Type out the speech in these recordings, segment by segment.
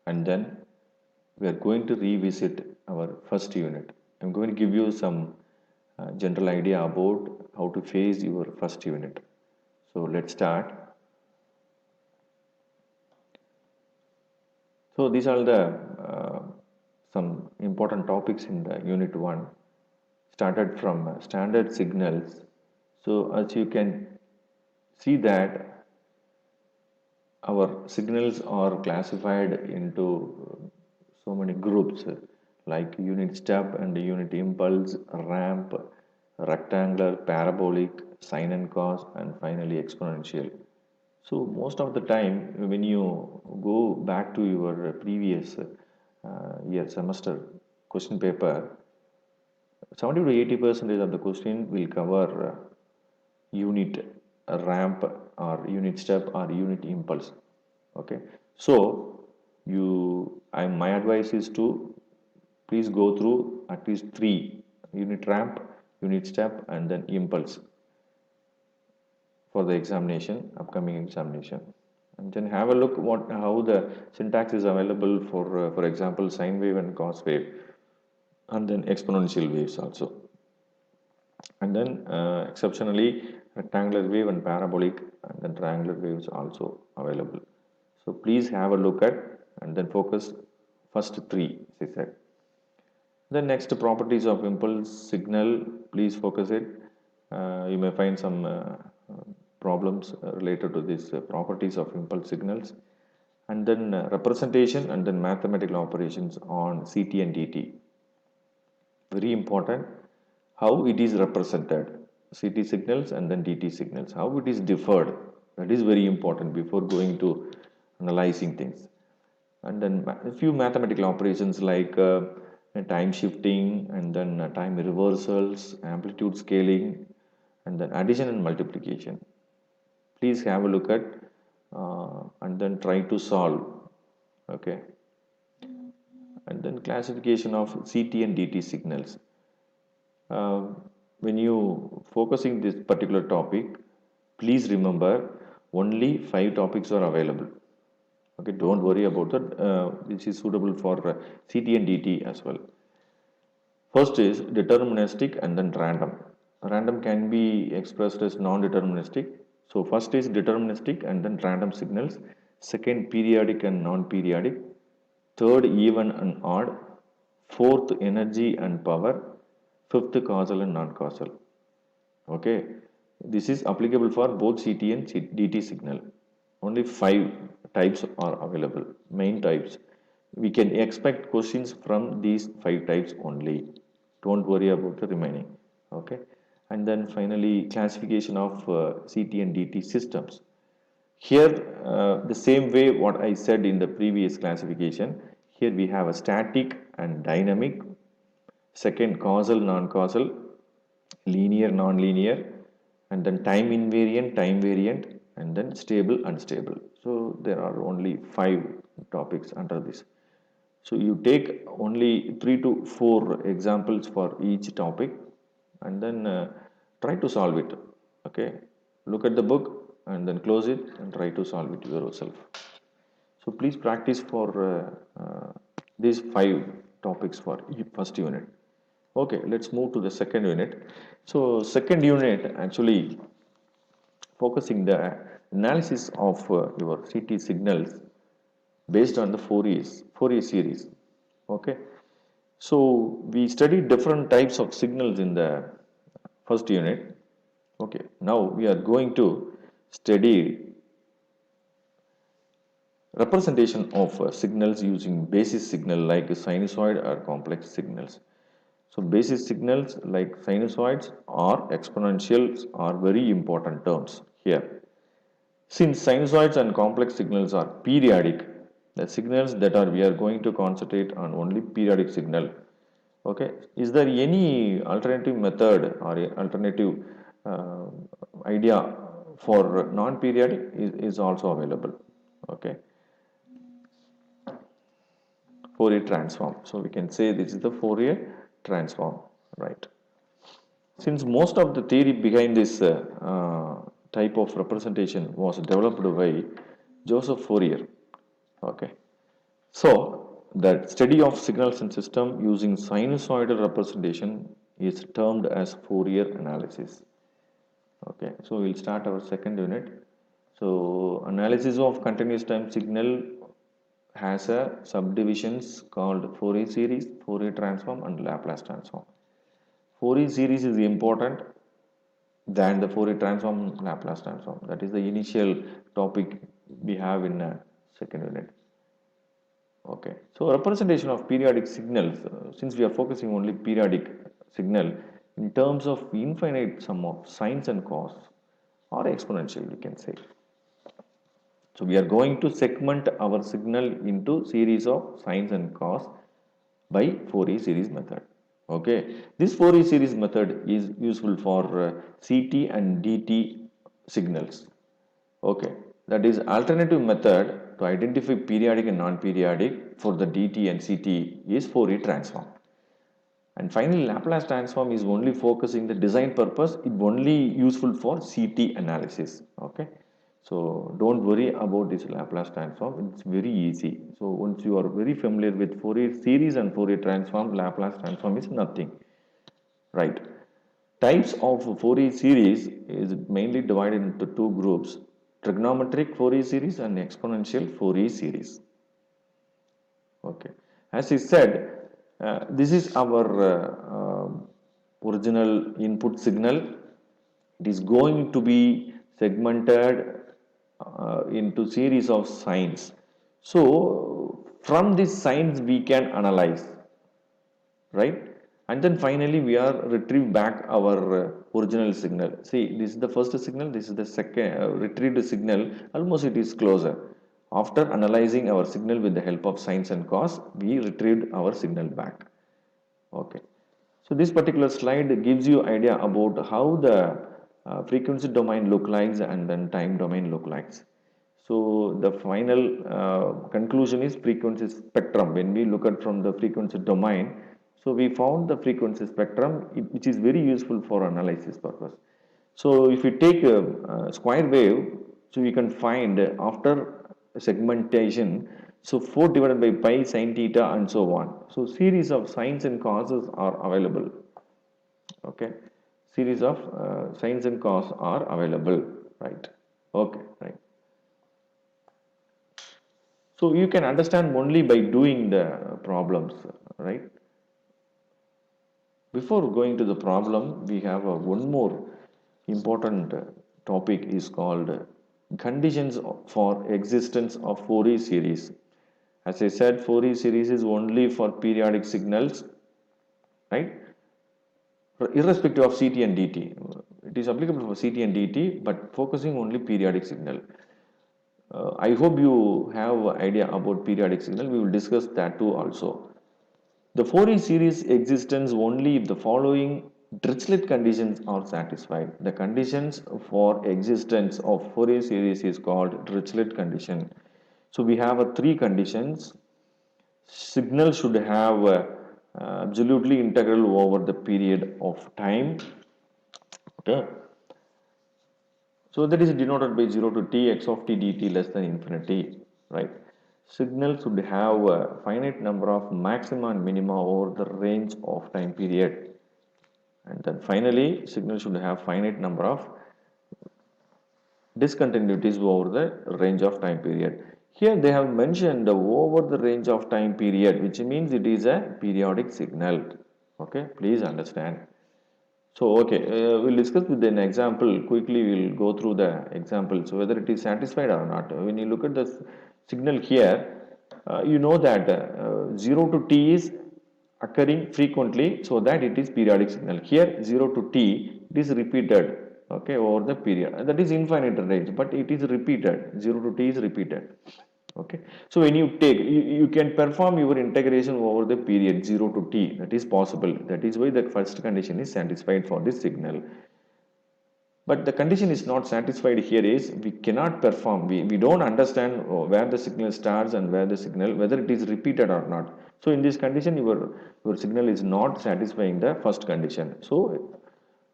and then we are going to revisit our first unit. I'm going to give you some general idea about how to face your first unit. So let's start. So these are the some important topics in the unit 1, started from standard signals. So as you can see that our signals are classified into so many groups like unit step and unit impulse, ramp, rectangular, parabolic, sine and cos, and finally exponential. So most of the time when you go back to your previous year semester question paper, 70 to 80% of the question will cover unit ramp or unit step or unit impulse. Okay, so my advice is to please go through at least 3: unit ramp, unit step, and then impulse for the upcoming examination, and then have a look how the syntax is available for example, sine wave and cos wave, and then exponential waves also, and then exceptionally rectangular wave and parabolic, and then triangular waves also available. So please have a look at and then focus first 3, as I said. The next, properties of impulse signal, please focus it. You may find some problems related to these properties of impulse signals, and then representation and then mathematical operations on CT and DT. Very important, how it is represented, CT signals and then DT signals, how it is differed. That is very important before going to analyzing things. And then a few mathematical operations like time shifting, and then time reversals, amplitude scaling, and then addition and multiplication. Please have a look at and then try to solve. Okay, and then classification of CT and DT signals. When you focusing this particular topic, please remember only 5 topics are available. Okay, don't worry about that. This is suitable for CT and DT as well. First is deterministic and then random. Random can be expressed as non-deterministic. So first is deterministic and then random signals. Second, periodic and non-periodic. Third, even and odd. Fourth, energy and power. Fifth, causal and non-causal. Okay, this is applicable for both CT and DT signal. Only 5 types are available, main types. We can expect questions from these 5 types only. Don't worry about the remaining. Okay, and then finally classification of CT and DT systems. Here the same way what I said in the previous classification, here we have a static and dynamic. Second, causal, non-causal, linear, non-linear, and then time invariant, time variant, and then stable, unstable. So there are only 5 topics under this. So you take only 3 to 4 examples for each topic, and then try to solve it. Okay, look at the book and then close it and try to solve it yourself. So please practice for these 5 topics for first unit. Okay, let's move to the second unit. So second unit actually focusing the analysis of your CT signals based on the Fourier series. Okay, so we studied different types of signals in the first unit. Okay, now we are going to study representation of signals using basis signal like sinusoid or complex signals. So basis signals like sinusoids or exponentials are very important terms here. Since sinusoids and complex signals are periodic, the signals that are we are going to concentrate on only periodic signal. Okay, is there any alternative method or alternative uh, idea for non-periodic is also available. Okay, Fourier transform. So we can say this is the Fourier transform, right? Since most of the theory behind this type of representation was developed by Joseph Fourier. Okay, So the study of signals and system using sinusoidal representation is termed as Fourier analysis. Okay, so we'll start our second unit. So analysis of continuous time signal has a subdivisions called Fourier series, Fourier transform and Laplace transform. Fourier series is important than the Fourier transform, Laplace transform. That is the initial topic we have in second unit. Okay, so representation of periodic signals, since we are focusing only periodic signal in terms of infinite sum of sines and cos or exponential, we can say. So we are going to segment our signal into series of sines and cos by Fourier series method. Okay, this Fourier series method is useful for CT and DT signals. Okay, that is alternative method to identify periodic and non-periodic for the DT and CT is Fourier transform. And finally, Laplace transform is only focusing the design purpose. It only useful for CT analysis. Okay, so don't worry about this Laplace transform. It's very easy. So once you are very familiar with Fourier series and Fourier transform, Laplace transform is nothing. Right. Types of Fourier series is mainly divided into two groups: trigonometric Fourier series and exponential Fourier series. Okay, as I said, this is our original input signal. It is going to be segmented into series of sines. So from these sines we can analyze, right? And then finally we are retrieve back our original signal. See, this is the first signal, this is the second retrieved signal. Almost it is closer. After analyzing our signal with the help of sines and cos, we retrieved our signal back. Okay, so this particular slide gives you idea about how the frequency domain look like and then time domain look like. So the final conclusion is frequency spectrum. When we look at from the frequency domain, so we found the frequency spectrum, which is very useful for analysis purpose. So if you take a square wave, so you can find after segmentation, so 4 divided by pi sine theta and so on. So series of sines and causes are available. Okay, series of sines and cos are available, right? Okay, right. So you can understand only by doing the problems, right? Before going to the problem, we have one more important topic is called conditions for existence of Fourier series. As I said, Fourier series is only for periodic signals, right? Irrespective of CT and DT. It is applicable for CT and DT, but focusing only periodic signal. I hope you have idea about periodic signal. We will discuss that too also. The Fourier series existence only if the following Dirichlet conditions are satisfied. The conditions for existence of Fourier series is called Dirichlet condition. So we have three conditions. Signal should have absolutely integral over the period of time. Okay. So that is denoted by 0 to t x of t dt less than infinity, right? Signal should have a finite number of maxima and minima over the range of time period. And then finally, signal should have finite number of discontinuities over the range of time period. Here they have mentioned over the range of time period, which means it is a periodic signal. Okay, please understand. So, okay, we'll discuss with an example. Quickly, we'll go through the example. So, whether it is satisfied or not. When you look at the signal here, you know that 0 to t is occurring frequently, so that it is periodic signal. Here, 0 to t, it is repeated, okay, over the period. That is infinite range, but it is repeated. 0 to t is repeated. Okay, so when you take, you can perform your integration over the period 0 to t, that is possible. That is why the first condition is satisfied for this signal. But the condition is not satisfied here is we cannot perform, we don't understand where the signal starts and where the signal, whether it is repeated or not. So in this condition, your signal is not satisfying the first condition. So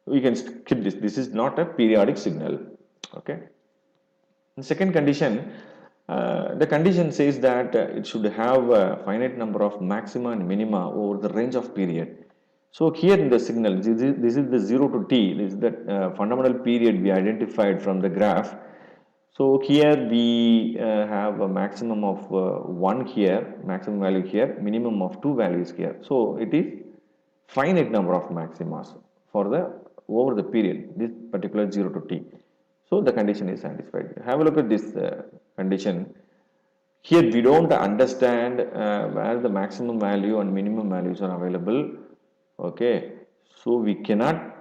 we can skip this. This is not a periodic signal. Okay. In second condition, The condition says that it should have a finite number of maxima and minima over the range of period. So here in the signal, this is the 0 to t, this is the fundamental period we identified from the graph. So here we have a maximum of 1 here, maximum value here, minimum of 2 values here. So it is finite number of maximas for the over the period, this particular 0 to t. So the condition is satisfied. Have a look at this condition. Here we don't understand where the maximum value and minimum values are available. Okay, so we cannot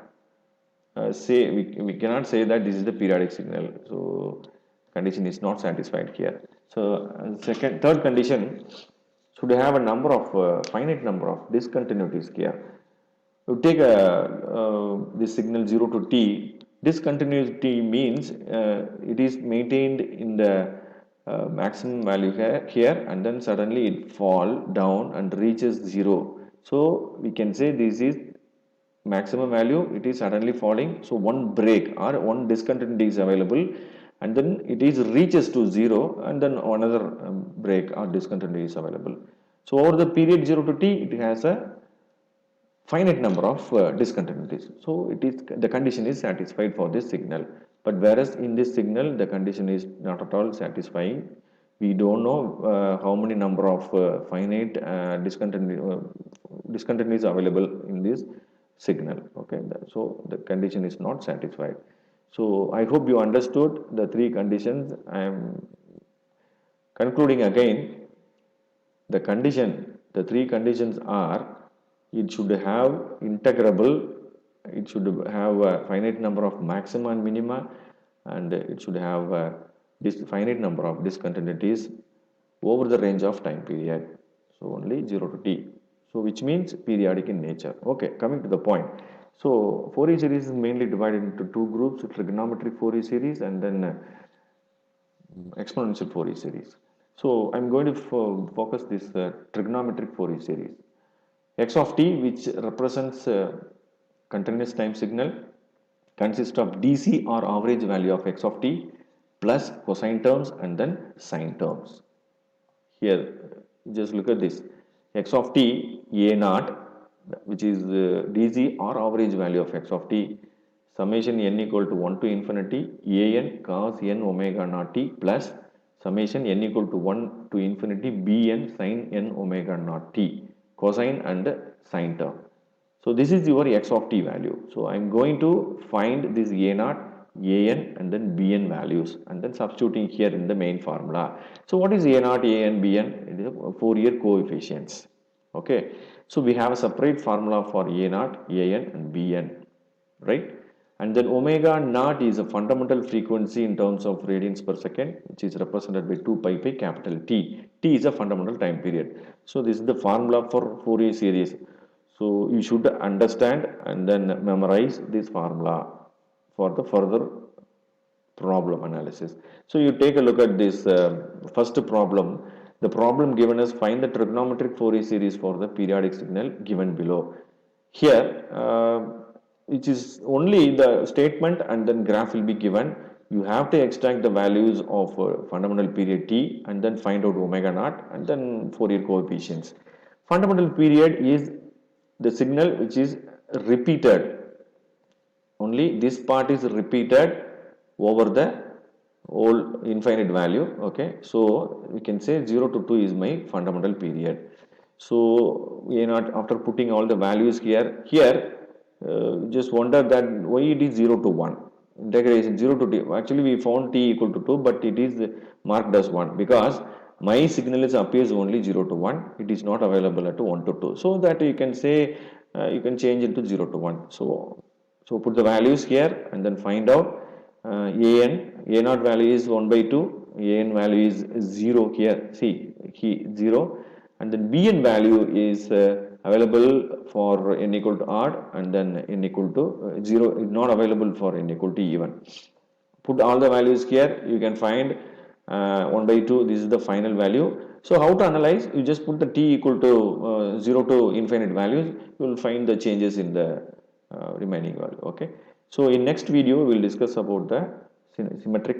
we cannot say that this is the periodic signal. So condition is not satisfied here. So third condition should have a number of finite number of discontinuities here. You take this signal 0 to t. Discontinuity means it is maintained in the maximum value here and then suddenly it fall down and reaches 0. So we can say this is maximum value, it is suddenly falling. So one break or one discontinuity is available and then it is reaches to 0 and then another break or discontinuity is available. So over the period 0 to t, it has a finite number of discontinuities. So it is the condition is satisfied for this signal. But whereas in this signal the condition is not at all satisfying. We don't know how many number of finite discontinuities available in this signal. Okay, so the condition is not satisfied. So I hope you understood the three conditions. I am concluding again. The condition, the three conditions are: it should have integrable, it should have a finite number of maxima and minima, and it should have a finite number of discontinuities over the range of time period. So only 0 to t. So which means periodic in nature. Okay, coming to the point. So Fourier series is mainly divided into two groups: trigonometric Fourier series and then exponential Fourier series. So I'm going to focus this trigonometric Fourier series. X of t, which represents continuous time signal, consists of DC or average value of x of t plus cosine terms and then sine terms. Here, just look at this. X of t, a naught, which is DC or average value of x of t, summation n equal to 1 to infinity an cos n omega naught t plus summation n equal to 1 to infinity bn sin n omega naught t, cosine and sine term. So this is your x of t value. So I am going to find this a naught, an and then bn values and then substituting here in the main formula. So what is a naught, an, bn? It is a Fourier coefficients. Okay. So we have a separate formula for a naught, an and bn, right? And then omega naught is a fundamental frequency in terms of radians per second, which is represented by 2 pi capital T. T is a fundamental time period. So this is the formula for Fourier series. So you should understand and then memorize this formula for the further problem analysis. So you take a look at this first problem. The problem given is find the trigonometric Fourier series for the periodic signal given below. Here, which is only the statement and then graph will be given. You have to extract the values of fundamental period t and then find out omega naught and then Fourier coefficients. Fundamental period is the signal which is repeated. Only this part is repeated over the whole infinite value. Okay, so we can say 0 to 2 is my fundamental period. So we are not, after putting all the values here just wonder that why it is 0 to 1 integration 0 to t. Actually we found t equal to 2 but it is marked as 1 because my signal is appears only 0 to 1, it is not available at 1 to 2. So that you can say you can change into 0 to 1. So put the values here and then find out a naught value is 1 by 2, an value is 0 here, see 0, and then bn value is available for n equal to odd and then n equal to 0 is not available for n equal to even. Put all the values here, you can find 1 by 2, this is the final value. So how to analyze? You just put the t equal to 0 to infinite values, you will find the changes in the remaining value. Okay. So in next video, we will discuss about the symmetric